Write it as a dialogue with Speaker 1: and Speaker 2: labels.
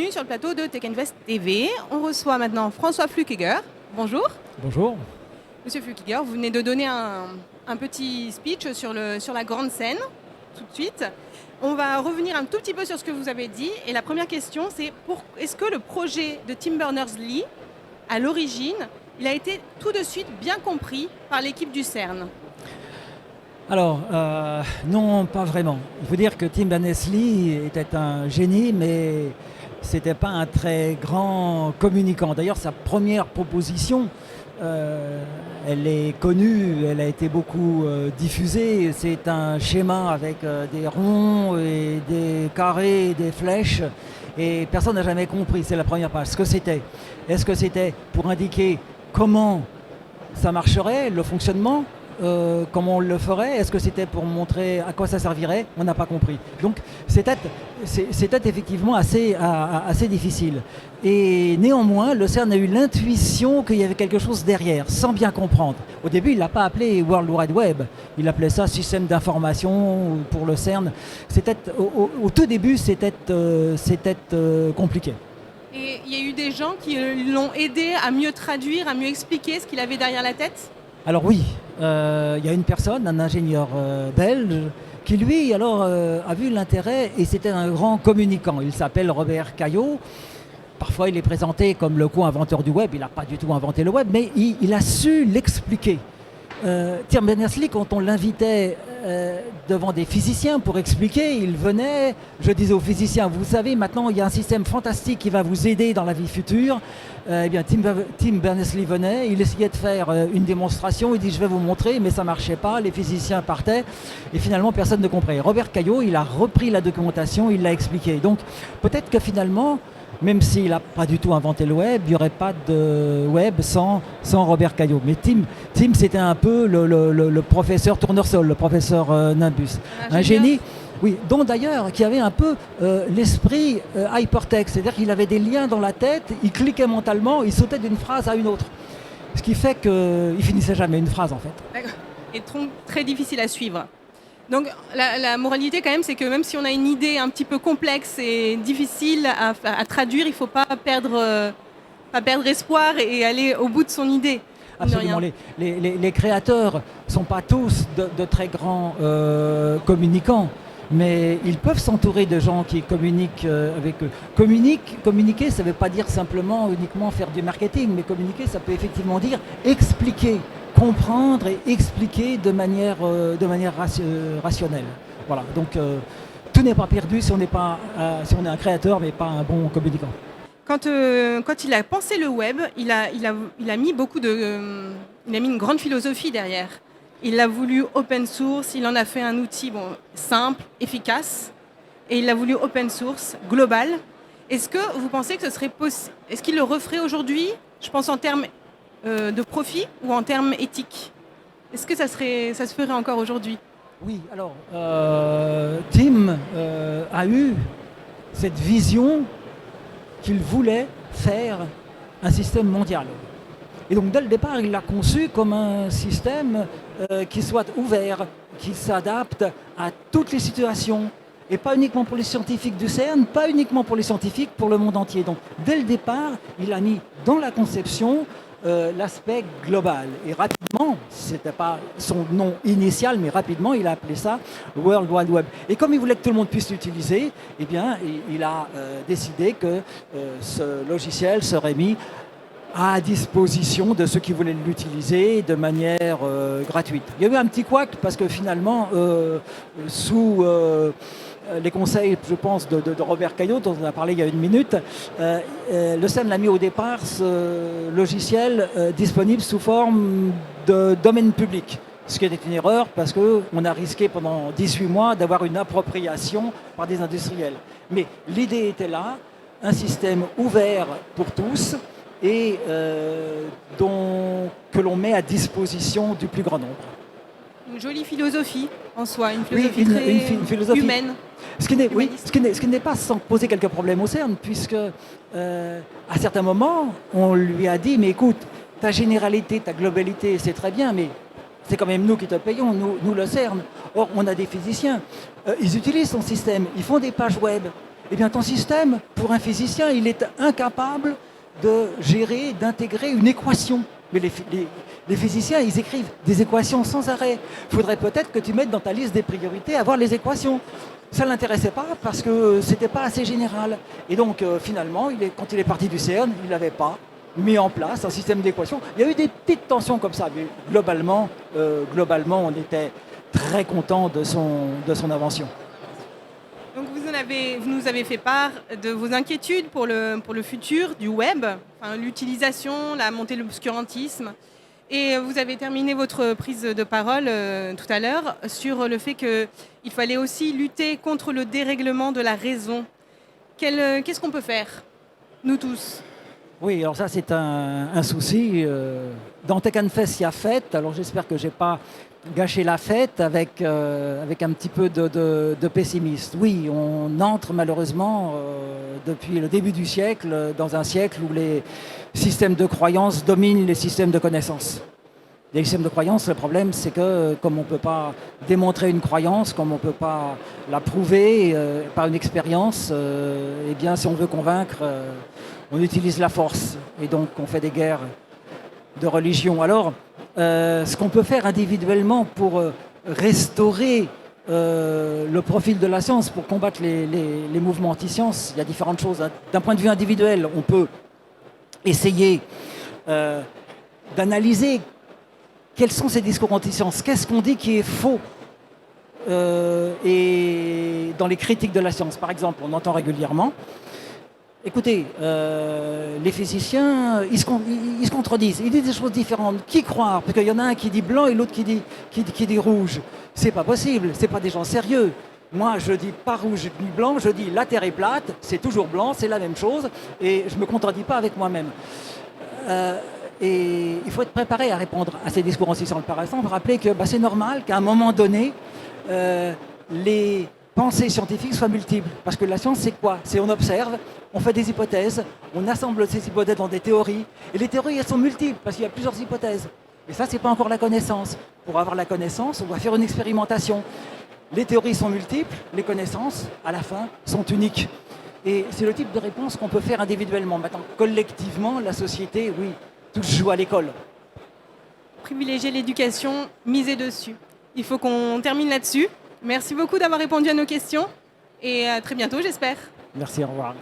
Speaker 1: bienvenue sur le plateau de Tech Invest TV. On reçoit maintenant François Flückiger. Bonjour.
Speaker 2: Bonjour.
Speaker 1: Monsieur Flückiger, vous venez de donner un petit speech sur la grande scène, tout de suite. On va revenir un tout petit peu sur ce que vous avez dit. Et la première question, c'est est-ce que le projet de Tim Berners-Lee, à l'origine, il a été tout de suite bien compris par l'équipe du CERN ?
Speaker 2: Alors, non, pas vraiment. Il faut dire que Tim Berners-Lee était un génie, mais c'était pas un très grand communicant. D'ailleurs, sa première proposition, elle est connue, elle a été beaucoup diffusée. C'est un schéma avec des ronds et des carrés et des flèches. Et personne n'a jamais compris, c'est la première page, ce que c'était. Est-ce que c'était pour indiquer comment ça marcherait, le fonctionnement ? Comment on le ferait? Est-ce que c'était pour montrer à quoi ça servirait? On n'a pas compris. Donc c'était effectivement assez difficile. Et néanmoins, le CERN a eu l'intuition qu'il y avait quelque chose derrière, sans bien comprendre. Au début, il ne l'a pas appelé World Wide Web, il appelait ça système d'information pour le CERN. Au tout début, c'était compliqué.
Speaker 1: Et il y a eu des gens qui l'ont aidé à mieux traduire, à mieux expliquer ce qu'il avait derrière la tête?
Speaker 2: Alors oui, il y a une personne, un ingénieur belge, qui lui a vu l'intérêt et c'était un grand communicant. Il s'appelle Robert Caillot. Parfois il est présenté comme le co-inventeur du web, il n'a pas du tout inventé le web, mais il a su l'expliquer. Tim Berners-Lee, quand on l'invitait devant des physiciens pour expliquer, il venait, je disais aux physiciens, vous savez, maintenant il y a un système fantastique qui va vous aider dans la vie future. Eh bien, Tim Berners-Lee venait, il essayait de faire une démonstration, il dit je vais vous montrer, mais ça ne marchait pas, les physiciens partaient, et finalement personne ne comprenait. Robert Caillot, il a repris la documentation, il l'a expliqué. Donc peut-être que finalement, même s'il n'a pas du tout inventé le web, il n'y aurait pas de web sans Robert Caillot. Mais Tim c'était un peu le professeur Tournesol, le professeur Nimbus. Un génie, oui, dont d'ailleurs qui avait un peu l'esprit hypertext, c'est-à-dire qu'il avait des liens dans la tête, il cliquait mentalement, il sautait d'une phrase à une autre. Ce qui fait qu'il ne finissait jamais une phrase en fait.
Speaker 1: D'accord. Et très difficile à suivre. Donc la moralité quand même, c'est que même si on a une idée un petit peu complexe et difficile à traduire, il ne faut pas perdre espoir et aller au bout de son idée.
Speaker 2: Absolument. Les créateurs ne sont pas tous de très grands communicants, mais ils peuvent s'entourer de gens qui communiquent avec eux. Communiquer, ça ne veut pas dire simplement uniquement faire du marketing, mais communiquer, ça peut effectivement dire expliquer, comprendre et expliquer de manière rationnelle. Voilà, donc tout n'est pas perdu si on est un créateur mais pas un bon communicant.
Speaker 1: Quand il a pensé le web, il a mis il a mis une grande philosophie derrière. Il a voulu open source, il en a fait un outil simple, efficace, et il l'a voulu open source, global. Est-ce que vous pensez que ce serait possible? Est-ce qu'il le referait aujourd'hui? Je pense en termes de profit ou en termes éthiques? Est-ce que ça se ferait encore aujourd'hui?
Speaker 2: Oui, alors Tim a eu cette vision qu'il voulait faire un système mondial. Et donc dès le départ, il l'a conçu comme un système qui soit ouvert, qui s'adapte à toutes les situations, et pas uniquement pour les scientifiques du CERN, pas uniquement pour les scientifiques, pour le monde entier. Donc dès le départ, il a mis dans la conception l'aspect global. Et rapidement, c'était pas son nom initial, mais rapidement, il a appelé ça World Wide Web. Et comme il voulait que tout le monde puisse l'utiliser, eh bien, il a décidé que ce logiciel serait mis à disposition de ceux qui voulaient l'utiliser de manière gratuite. Il y a eu un petit couac parce que finalement, sous les conseils, je pense, de Robert Caillot, dont on a parlé il y a une minute, le CERN l'a mis au départ ce logiciel disponible sous forme de domaine public. Ce qui était une erreur parce qu'on a risqué pendant 18 mois d'avoir une appropriation par des industriels. Mais l'idée était là, un système ouvert pour tous et que l'on met à disposition du plus grand nombre.
Speaker 1: Une jolie philosophie en soi, une
Speaker 2: philosophie
Speaker 1: une philosophie humaine.
Speaker 2: Ce qui n'est pas sans poser quelques problèmes au CERN, puisque à certains moments, on lui a dit, mais écoute, ta généralité, ta globalité, c'est très bien, mais c'est quand même nous qui te payons, nous le CERN. Or, on a des physiciens, ils utilisent son système, ils font des pages web. Eh bien, ton système, pour un physicien, il est incapable de gérer, d'intégrer une équation. Mais les physiciens, ils écrivent des équations sans arrêt. Il faudrait peut-être que tu mettes dans ta liste des priorités avoir les équations. Ça ne l'intéressait pas parce que c'était pas assez général. Et donc, finalement, quand il est parti du CERN, il n'avait pas mis en place un système d'équations. Il y a eu des petites tensions comme ça, mais globalement, on était très content de son invention.
Speaker 1: Donc vous nous avez fait part de vos inquiétudes pour le futur du web, enfin, l'utilisation, la montée de l'obscurantisme. Et vous avez terminé votre prise de parole tout à l'heure sur le fait qu'il fallait aussi lutter contre le dérèglement de la raison. Qu'est-ce qu'on peut faire, nous tous?
Speaker 2: Oui, alors ça c'est un souci. Dans Tech and Fest, il y a fête, alors j'espère que je n'ai pas gâché la fête avec un petit peu de pessimisme. Oui, on entre malheureusement depuis le début du siècle dans un siècle où les systèmes de croyance dominent les systèmes de connaissance. Les systèmes de croyance, le problème c'est que comme on ne peut pas démontrer une croyance, comme on ne peut pas la prouver par une expérience, eh bien si on veut convaincre, on utilise la force et donc on fait des guerres de religion. Alors, ce qu'on peut faire individuellement pour restaurer le profil de la science, pour combattre les mouvements anti-science, il y a différentes choses. D'un point de vue individuel, on peut essayer d'analyser quels sont ces discours anti-science, qu'est-ce qu'on dit qui est faux et dans les critiques de la science. Par exemple, on entend régulièrement écoutez, les physiciens, ils se contredisent, ils disent des choses différentes. Qui croire? Parce qu'il y en a un qui dit blanc et l'autre qui dit rouge. C'est pas possible, c'est pas des gens sérieux. Moi, je dis pas rouge ni blanc, je dis la Terre est plate, c'est toujours blanc, c'est la même chose, et je me contredis pas avec moi-même. Et il faut être préparé à répondre à ces discours anti-science. Par exemple, rappeler que c'est normal qu'à un moment donné, les pensées scientifiques soient multiples. Parce que la science, c'est quoi? C'est on observe, on fait des hypothèses, on assemble ces hypothèses dans des théories. Et les théories, elles sont multiples, parce qu'il y a plusieurs hypothèses. Et ça, c'est pas encore la connaissance. Pour avoir la connaissance, on va faire une expérimentation. Les théories sont multiples, les connaissances, à la fin, sont uniques. Et c'est le type de réponse qu'on peut faire individuellement. Maintenant, collectivement, la société, oui, tous jouent à l'école.
Speaker 1: Privilégier l'éducation, miser dessus. Il faut qu'on termine là-dessus. Merci beaucoup d'avoir répondu à nos questions et à très bientôt, j'espère.
Speaker 2: Merci, au revoir.